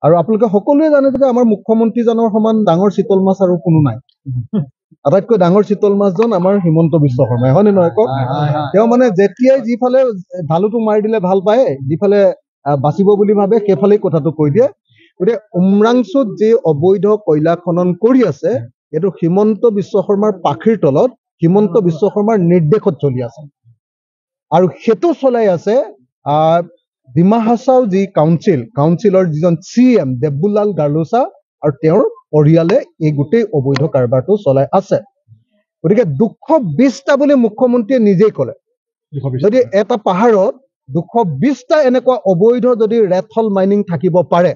আৰু আপোনালোকে সকলোৱে জানে যে আমাৰ মুখ্যমন্ত্ৰীজনৰ সমান ডাঙৰ চিতল মাছ আৰু কোনো নাই আটাইতকৈ ডাঙৰ চিতল মাছজন আমাৰ হিমন্ত বিশ্ব শৰ্মাই হয়নে নহয় কওক তেওঁ মানে যেতিয়াই যিফালে ঢালুটো মাৰি দিলে ভাল পায় যিফালে বাচিব বুলি ভাবে সেইফালেই কথাটো কৈ দিয়ে গতিকে উমৰাংচুত যি অবৈধ কয়লা খনন কৰি আছে এইটো হিমন্ত বিশ্ব শৰ্মাৰ পাখিৰ তলত হিমন্ত বিশ্ব শৰ্মাৰ নিৰ্দেশত চলি আছে আৰু সেইটো চলাই আছে ডিমা হাছাও যি কাউন্সিলৰ যিজন CM দেবুলাল গাৰ্লোচা আৰু তেওঁৰ পৰিয়ালে এই গোটেই অবৈধ কাৰবাৰটো চলাই আছে গতিকে 220টা বুলি মুখ্যমন্ত্ৰীয়ে নিজেই ক'লে যদি এটা পাহাৰত 220টা এনেকুৱা অবৈধ যদি ৰেথল মাইনিং থাকিব পাৰে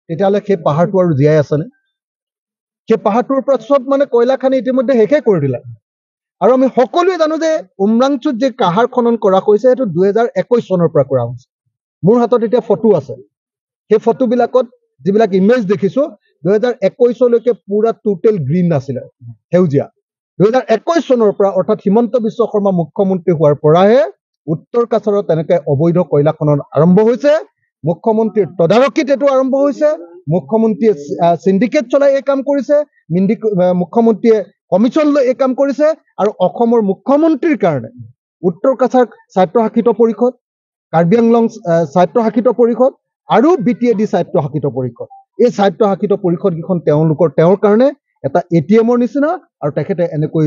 তেতিয়াহ'লে সেই পাহাৰটো আৰু জীয়াই আছেনে সেই পাহাৰটোৰ ওপৰত চব মানে কয়লা খানি ইতিমধ্যে শেষে কৰি দিলে আৰু আমি সকলোৱে জানো যে উমৰাংচুত যে কাহাৰ খনন কৰা হৈছে সেইটো 2021 চনৰ পৰা কৰা হৈছে মোৰ হাতত এতিয়া ফটো আছে সেই ফটোবিলাকত যিবিলাক ইমেজ দেখিছো 2021 লৈকে পুৰা টোটেল গ্ৰীণ আছিলে সেউজীয়া 2021 চনৰ পৰা অৰ্থাৎ হিমন্ত বিশ্ব শৰ্মা মুখ্যমন্ত্ৰী হোৱাৰ পৰাহে উত্তৰ কাছাৰত তেনেকৈ অবৈধ কয়লা খনন আৰম্ভ হৈছে মুখ্যমন্ত্ৰীৰ তদাৰকীত এইটো আৰম্ভ হৈছে মুখ্যমন্ত্ৰীয়ে সিন্ডিকেট চলাই এই কাম কৰিছে মুখ্যমন্ত্ৰীয়ে কমিশ্যন লৈ এই কাম কৰিছে আৰু অসমৰ মুখ্যমন্ত্ৰীৰ কাৰণে উত্তৰ কাছাৰ স্বায়ত্তশাসিত পৰিষদ কাৰ্বি আংলং স্বায়ত্তশাসিত পৰিষদ আৰু BTAD স্বায়ত্তশাসিত পৰিষদ এই স্বায়ত্তশাসিত পৰিষদকেইখন তেওঁৰ কাৰণে এটা ATMৰ নিচিনা আৰু তেখেতে এনেকৈ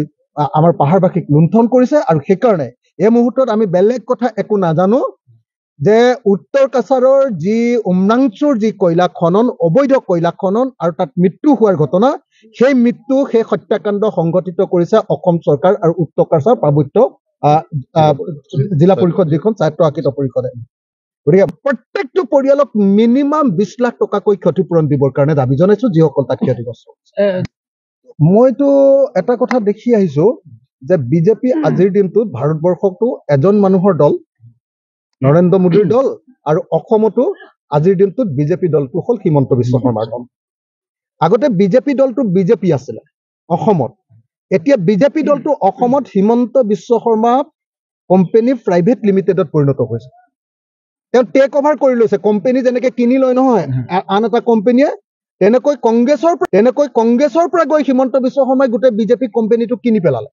আমাৰ পাহাৰবাসীক লুণ্ঠন কৰিছে আৰু সেইকাৰণে এই মুহূৰ্তত আমি বেলেগ কথা একো নাজানো যে উত্তৰ কাছাৰৰ যি উমৰাংচুৰ যি কয়লা খনন অবৈধ কয়লা খনন আৰু তাত মৃত্যু হোৱাৰ ঘটনা সেই হত্যাকাণ্ড সংঘটিত কৰিছে অসম চৰকাৰ আৰু উত্তৰ কাছাৰ পাৰ্বত্য জিলা পৰিষদ যিখন স্বায়ত্তশাসিত পৰিষদে গতিকে প্ৰত্যেকটো পৰিয়ালক মিনিমাম 20 লাখ টকাকৈ ক্ষতিপূৰণ দিবৰ কাৰণে দাবী জনাইছো যিসকল তাক ক্ষতিগ্ৰস্ত মইতো এটা কথা দেখি আহিছো যে বিজেপি আজিৰ দিনটোত ভাৰতবৰ্ষতো এজন মানুহৰ দল নৰেন্দ্ৰ মোদীৰ দল আৰু অসমতো আজিৰ দিনটোত বিজেপি দলটো হ'ল হিমন্ত বিশ্ব শৰ্মাৰ দল আগতে বিজেপি দলটো বিজেপি আছিলে অসমত এতিয়া বিজেপি দলটো অসমত হিমন্ত বিশ্ব শৰ্মা কোম্পানী প্ৰাইভেট লিমিটেডত পৰিণত হৈছে তেওঁ টেক অভাৰ কৰি লৈছে কোম্পানী যেনেকৈ কিনি লয় নহয় আন এটা কোম্পানীয়ে তেনেকৈ কংগ্ৰেছৰ পৰা গৈ হিমন্ত বিশ্ব শৰ্মাই গোটেই বিজেপি কোম্পানীটো কিনি পেলালে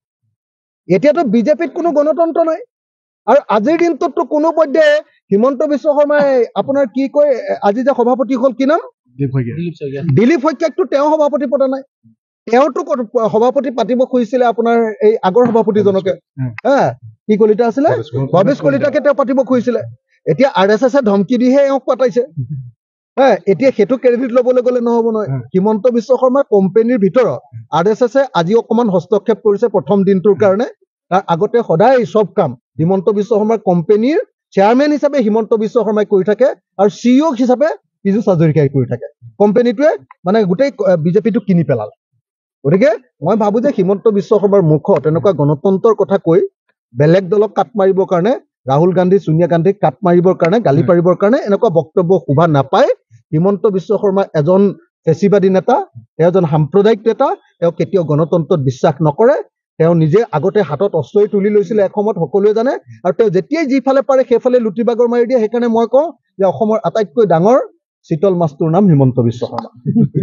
এতিয়াতো বিজেপিত কোনো গণতন্ত্ৰ নাই আৰু আজিৰ দিনটোততো কোনো পধ্যে হিমন্ত বিশ্ব শৰ্মাই আপোনাৰ কি কয় আজি যে সভাপতি হ'ল কি নাম দিলীপ শইকীয়াকতো তেওঁ সভাপতি পতা নাই তেওঁতো সভাপতি পাতিব খুজিছিলে আপোনাৰ এই আগৰ সভাপতিজনকে কি কলিতা আছিলে ভৱেশ কলিতাকে তেওঁ পাতিব খুজিছিলে এতিয়া RSS ধমকি দিহে এওঁক পাতাইছে এতিয়া সেইটো ক্ৰেডিট ল'বলৈ গ'লে নহ'ব নহয় হিমন্ত বিশ্ব শৰ্মা কোম্পানীৰ ভিতৰত RSS আজি অকমান হস্তক্ষেপ কৰিছে প্ৰথম দিনটোৰ কাৰণে তাৰ আগতে সদায় সব কাম হিমন্ত বিশ্ব শৰ্মাৰ কোম্পানীৰ চেয়াৰমেন হিচাপে হিমন্ত বিশ্ব শৰ্মাই কৰি থাকে আৰু CEO হিচাপে পীযুষ হাজৰিকাই কৰি থাকে কোম্পানীটোৱে মানে গোটেই বিজেপিটো কিনি পেলালে গতিকে মই ভাবো যে হিমন্ত বিশ্ব শৰ্মাৰ মুখত এনেকুৱা গণতন্ত্ৰৰ কথা কৈ বেলেগ দলক কাট মাৰিবৰ কাৰণে ৰাহুল গান্ধী সোনিয়া গান্ধীক কাট মাৰিবৰ কাৰণে গালি পাৰিবৰ কাৰণে এনেকুৱা বক্তব্য শোভা নাপায় হিমন্ত বিশ্ব শৰ্মা এজন ফেচিবাদী নেতা তেওঁ এজন সাম্প্ৰদায়িক নেতা তেওঁ কেতিয়াও গণতন্ত্ৰত বিশ্বাস নকৰে তেওঁ নিজে আগতে হাতত অস্ত্ৰই তুলি লৈছিলে এসময়ত সকলোৱে জানে আৰু তেওঁ যেতিয়াই যিফালে পাৰে সেইফালে লুটিবাগৰ মাৰি দিয়ে সেইকাৰণে মই কওঁ যে অসমৰ আটাইতকৈ ডাঙৰ চিতল মাছটোৰ নাম হিমন্ত বিশ্ব শৰ্মা